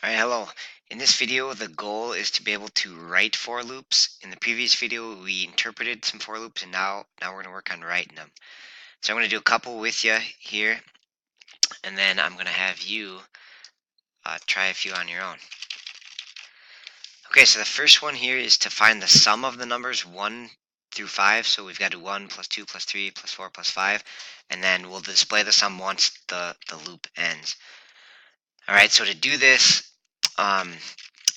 Alright, hello. In this video, the goal is to be able to write for loops. In the previous video, we interpreted some for loops, and now we're going to work on writing them. So I'm going to do a couple with you here, and then I'm going to have you try a few on your own. Okay, so the first one here is to find the sum of the numbers 1 through 5. So we've got to do 1 plus 2 plus 3 plus 4 plus 5, and then we'll display the sum once the loop ends. Alright, so to do this, I'm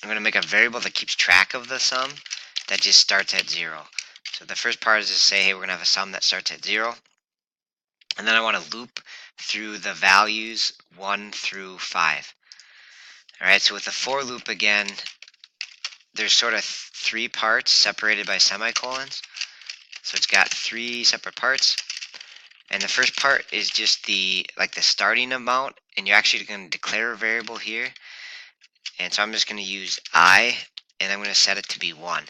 going to make a variable that keeps track of the sum that just starts at 0. So the first part is to say, hey, we're going to have a sum that starts at 0. And then I want to loop through the values 1 through 5. Alright, so with the for loop again, there's sort of 3 parts separated by semicolons. So it's got 3 separate parts. And the first part is just the starting amount, and you're actually going to declare a variable here. And so I'm just going to use I, and I'm going to set it to be 1,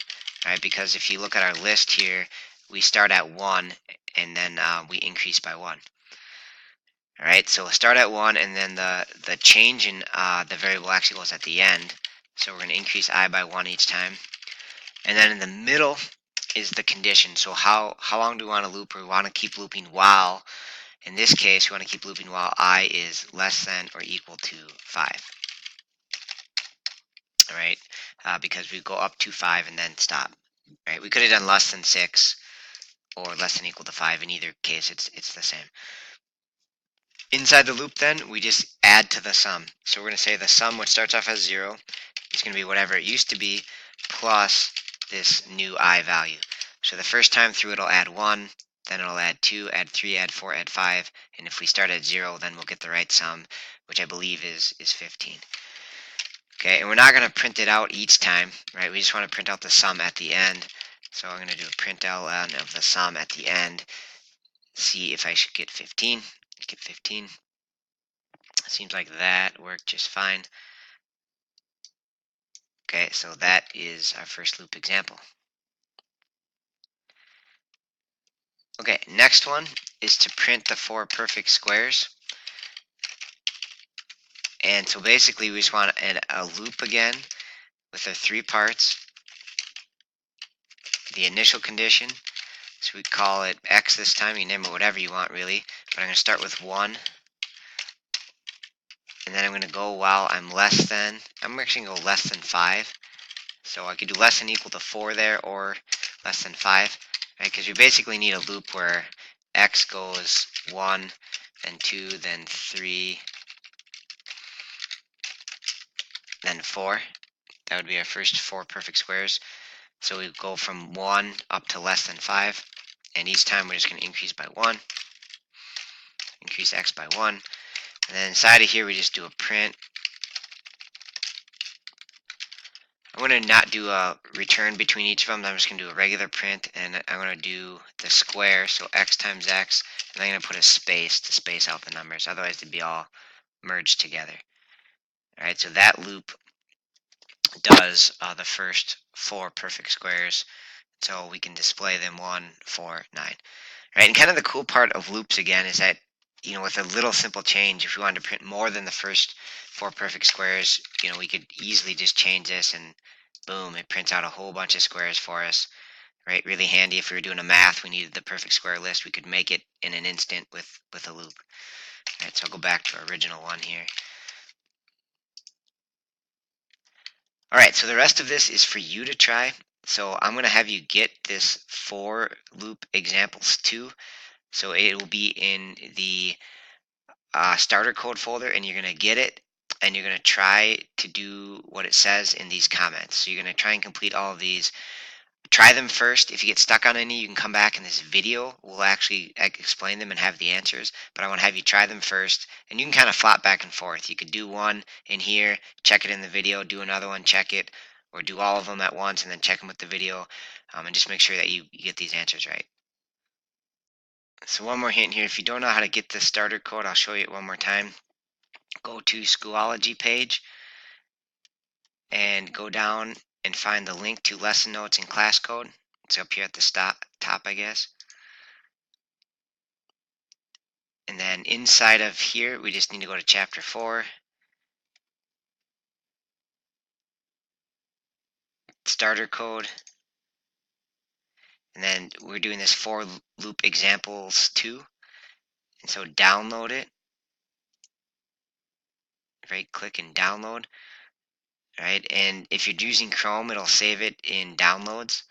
right? Because if you look at our list here, we start at 1, and then we increase by 1. All right, so we'll start at 1, and then the change in the variable actually goes at the end. So we're going to increase I by 1 each time. And then in the middle is the condition. So how long do we want to loop, or we want to keep looping while, in this case, we want to keep looping while I is less than or equal to 5. Right? Because we go up to 5 and then stop. Right? We could have done less than 6 or less than equal to 5. In either case, it's the same. Inside the loop, then, we just add to the sum. So we're going to say the sum, which starts off as 0, is going to be whatever it used to be plus this new I value. So the first time through, it'll add 1, then it'll add 2, add 3, add 4, add 5. And if we start at 0, then we'll get the right sum, which I believe is 15. Okay, and we're not going to print it out each time, right? We just want to print out the sum at the end. So I'm going to do a print ln of the sum at the end. See if I should get 15. Get 15. Seems like that worked just fine. Okay, so that is our first loop example. Okay, next one is to print the 4 perfect squares. And so basically we just want a loop again with our 3 parts. The initial condition, so we call it x this time. You name it whatever you want, really. But I'm going to start with 1. And then I'm going to go while I'm less than, I'm actually going to go less than 5. So I could do less than equal to 4 there, or less than 5. Right? Because we basically need a loop where x goes 1, then 2, then 3, then 4. That would be our first 4 perfect squares. So we go from 1 up to less than 5. And each time we're just going to increase by 1. Increase x by 1. And then inside of here we just do a print. I'm going to not do a return between each of them. I'm just going to do a regular print, and I'm going to do the square, so x times x, and I'm going to put a space to space out the numbers. Otherwise, they'd be all merged together. All right, so that loop does the first 4 perfect squares, so we can display them 1, 4, 9. All right, and kind of the cool part of loops again is that, you know, with a little simple change, if we wanted to print more than the first 4 perfect squares, you know, we could easily just change this, and boom, it prints out a whole bunch of squares for us. Right, really handy if we were doing a math, we needed the perfect square list, we could make it in an instant with a loop. All right, so I'll go back to our original one here. All right, so the rest of this is for you to try. So I'm going to have you get this for loop examples 2. So it will be in the starter code folder, and you're going to get it, and you're going to try to do what it says in these comments. So you're going to try and complete all of these. Try them first. If you get stuck on any, you can come back in this video. We'll actually explain them and have the answers. But I want to have you try them first. And you can kind of flop back and forth. You could do one in here, check it in the video, do another one, check it, or do all of them at once and then check them with the video. And just make sure that you get these answers right. So one more hint here. If you don't know how to get the starter code, I'll show you it one more time. Go to Schoology page and go down and find the link to lesson notes and class code. It's up here at the top, I guess. And then inside of here, we just need to go to chapter 4. starter code. And then we're doing this for loop examples 2. And so download it. Right click and download. Right, and if you're using Chrome, it'll save it in downloads.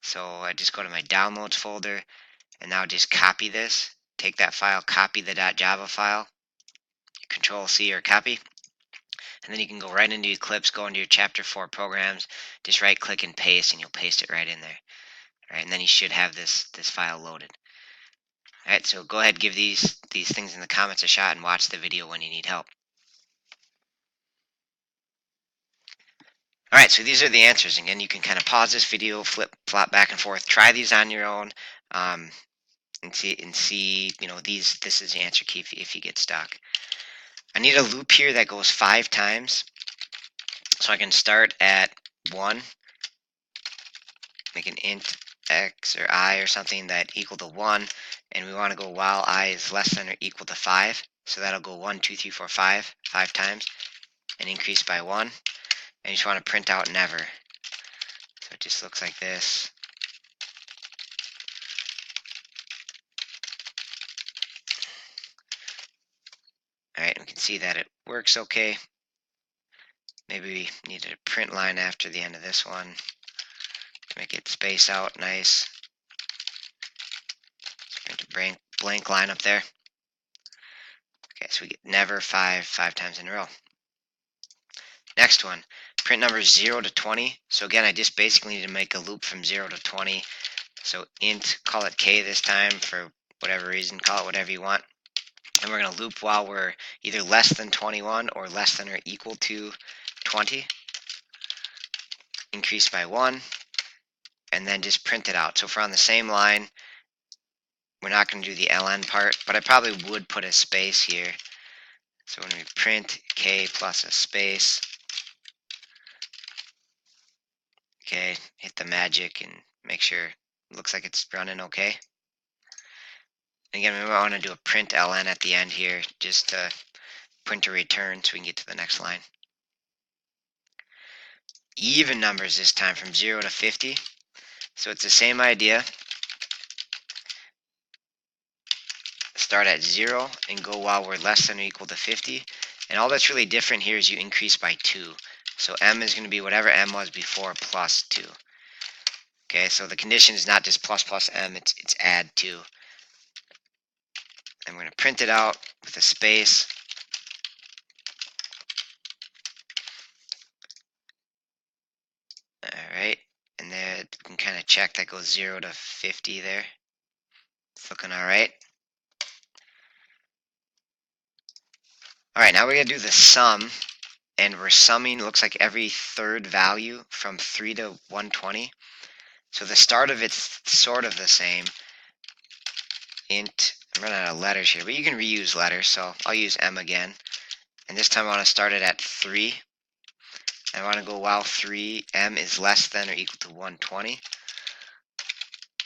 So I just go to my downloads folder and now just copy this. Take that file, copy the .java file, Control C or copy, and then you can go right into Eclipse, go into your Chapter 4 programs, just right click and paste, and you'll paste it right in there. All right, and then you should have this file loaded. All right, so go ahead, give these things in the comments a shot and watch the video when you need help. All right, so these are the answers. Again, you can kind of pause this video, flop back and forth, try these on your own, and see. This is the answer key if you get stuck. I need a loop here that goes 5 times, so I can start at 1, make an int x or I or something that equal to 1, and we want to go while I is less than or equal to 5. So that'll go 1, 2, 3, 4, 5 times, and increase by 1. And you just want to print out never. So it just looks like this. Alright, we can see that it works okay. Maybe we needed a print line after the end of this one to make it space out nice. Print a blank line up there. Okay, so we get never 5 times in a row. Next one, print numbers 0 to 20. So again, I just basically need to make a loop from 0 to 20. So int, call it k this time for whatever reason, call it whatever you want. And we're going to loop while we're either less than 21 or less than or equal to 20. Increase by 1, and then just print it out. So if we're on the same line, we're not going to do the ln part, but I probably would put a space here. So when we print k plus a space, okay, hit the magic and make sure it looks like it's running okay. Again, we might want to do a print ln at the end here, just to print a return so we can get to the next line. Even numbers this time from 0 to 50. So it's the same idea. Start at 0 and go while we're less than or equal to 50. And all that's really different here is you increase by 2. So m is going to be whatever m was before plus 2. Okay, so the condition is not just plus m, it's add 2. And we're going to print it out with a space. Alright, and then we can kind of check that goes 0 to 50 there. It's looking alright. Alright, now we're going to do the sum, and we're summing, looks like every third value from 3 to 120. So the start of it's sort of the same. Int, I'm running out of letters here, but you can reuse letters, so I'll use m again. And this time I want to start it at 3. I want to go while m is less than or equal to 120.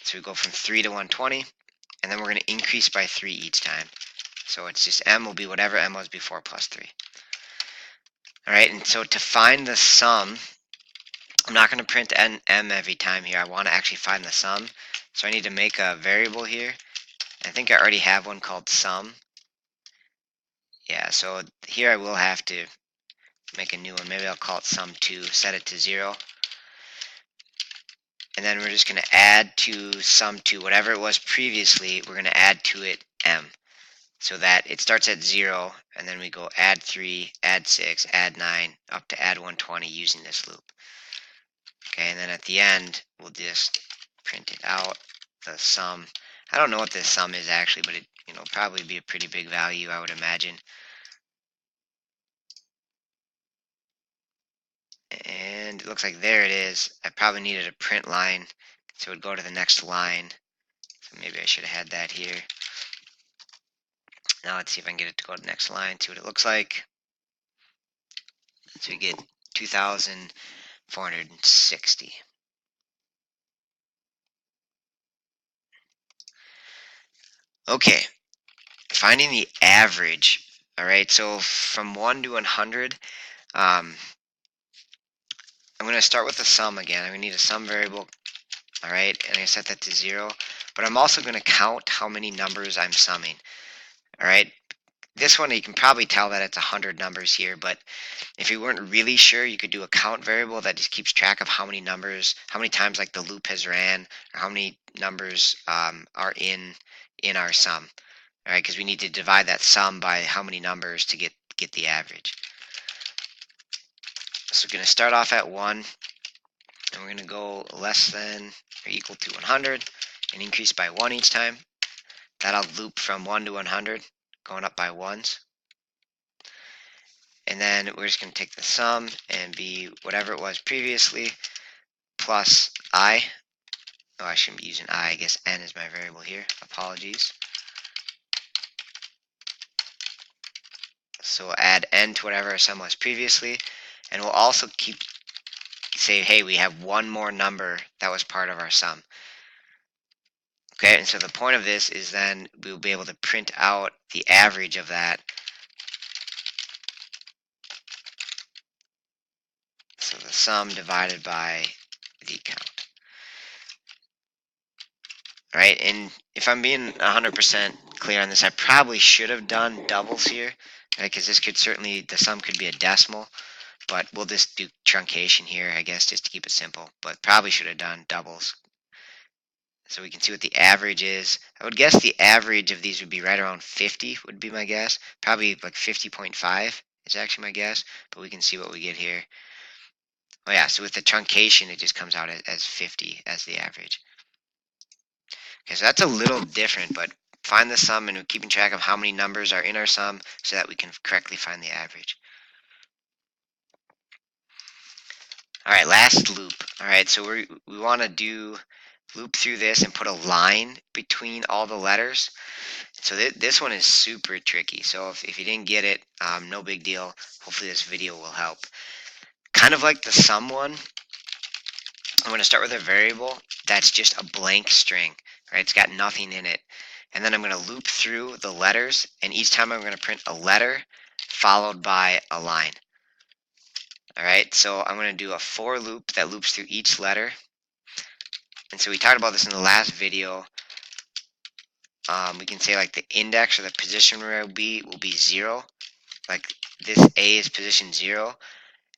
So we go from 3 to 120, and then we're going to increase by 3 each time. So it's just m will be whatever m was before plus 3. Alright, and so to find the sum, I'm not going to print m every time here. I want to actually find the sum. So I need to make a variable here. I think I already have one called sum. Yeah, so here I will have to make a new one. Maybe I'll call it sum2, set it to 0. And then we're just going to add to sum2, whatever it was previously, we're going to add to it m. So that it starts at 0, and then we go add 3, add 6, add 9, up to add 120 using this loop. Okay, and then at the end, we'll just print it out, the sum. I don't know what this sum is actually, but it probably be a pretty big value, I would imagine. And it looks like there it is. I probably needed a print line, so it would go to the next line. So maybe I should have had that here. Now let's see if I can get it to go to the next line, see what it looks like. So we get 2,460. Okay, finding the average. All right, so from 1 to 100, I'm going to start with the sum again. I'm going to need a sum variable. All right, and I set that to 0. But I'm also going to count how many numbers I'm summing. All right, this one you can probably tell that it's 100 numbers here, but if you weren't really sure, you could do a count variable that just keeps track of how many numbers, how many times like the loop has ran, or how many numbers are in our sum. All right, because we need to divide that sum by how many numbers to get the average. So we're going to start off at 1, and we're going to go less than or equal to 100, and increase by 1 each time. That'll loop from 1 to 100, going up by ones. And then we're just going to take the sum and be whatever it was previously, plus I. Oh, I shouldn't be using I guess n is my variable here. Apologies. So we'll add n to whatever our sum was previously, and we'll also say, hey, we have one more number that was part of our sum. Okay, and so the point of this is then we'll be able to print out the average of that. So the sum divided by the count. All right, and if I'm being 100% clear on this, I probably should have done doubles here, right? Because this could certainly, the sum could be a decimal, but we'll just do truncation here, I guess, just to keep it simple. But probably should have done doubles. So we can see what the average is. I would guess the average of these would be right around 50 would be my guess. Probably like 50.5 is actually my guess, but we can see what we get here. Oh yeah, so with the truncation, it just comes out as 50 as the average. Okay, so that's a little different, but find the sum and we're keeping track of how many numbers are in our sum so that we can correctly find the average. All right, last loop. All right, so we want to loop through this and put a line between all the letters. So this one is super tricky. So if you didn't get it, no big deal. Hopefully this video will help. Kind of like the sum one, I'm going to start with a variable that's just a blank string. Right? It's got nothing in it. And then I'm going to loop through the letters, and each time I'm going to print a letter followed by a line. All right, so I'm going to do a for loop that loops through each letter. And so we talked about this in the last video. We can say like the index or the position where it will be 0. Like this A is position 0.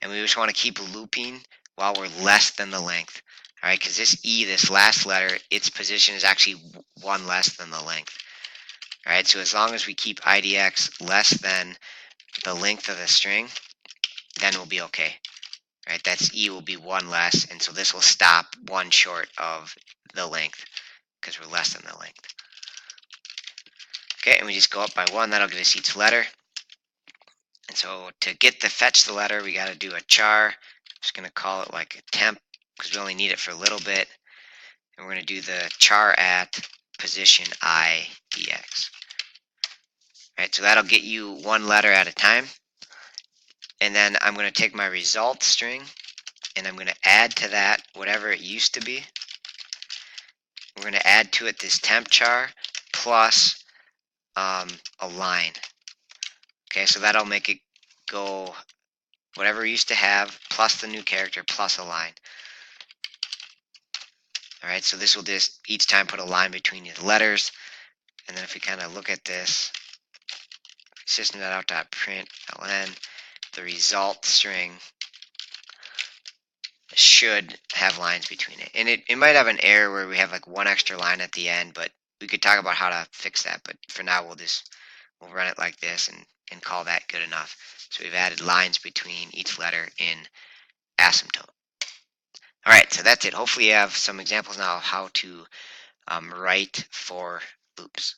And we just want to keep looping while we're less than the length. All right, because this E, this last letter, its position is actually 1 less than the length. All right, so as long as we keep IDX less than the length of the string, then we'll be okay. All right, that's E will be 1 less, and so this will stop 1 short of the length because we're less than the length. Okay, and we just go up by 1. That'll get us each letter. And so to fetch the letter, we got to do a char. I'm just going to call it like a temp because we only need it for a little bit. And we're going to do the char at position I dx. All right, so that'll get you 1 letter at a time. And then I'm going to take my result string and I'm going to add to that whatever it used to be. We're going to add to it this temp char plus a line. Okay, so that'll make it go whatever we used to have plus the new character plus a line. All right, so this will just each time put a line between the letters. And then if we kind of look at this, system.out.println, the result string should have lines between it. And it might have an error where we have like 1 extra line at the end, but we could talk about how to fix that. But for now, we'll run it like this and call that good enough. So we've added lines between each letter in asymptote. All right, so that's it. Hopefully you have some examples now of how to write for loops.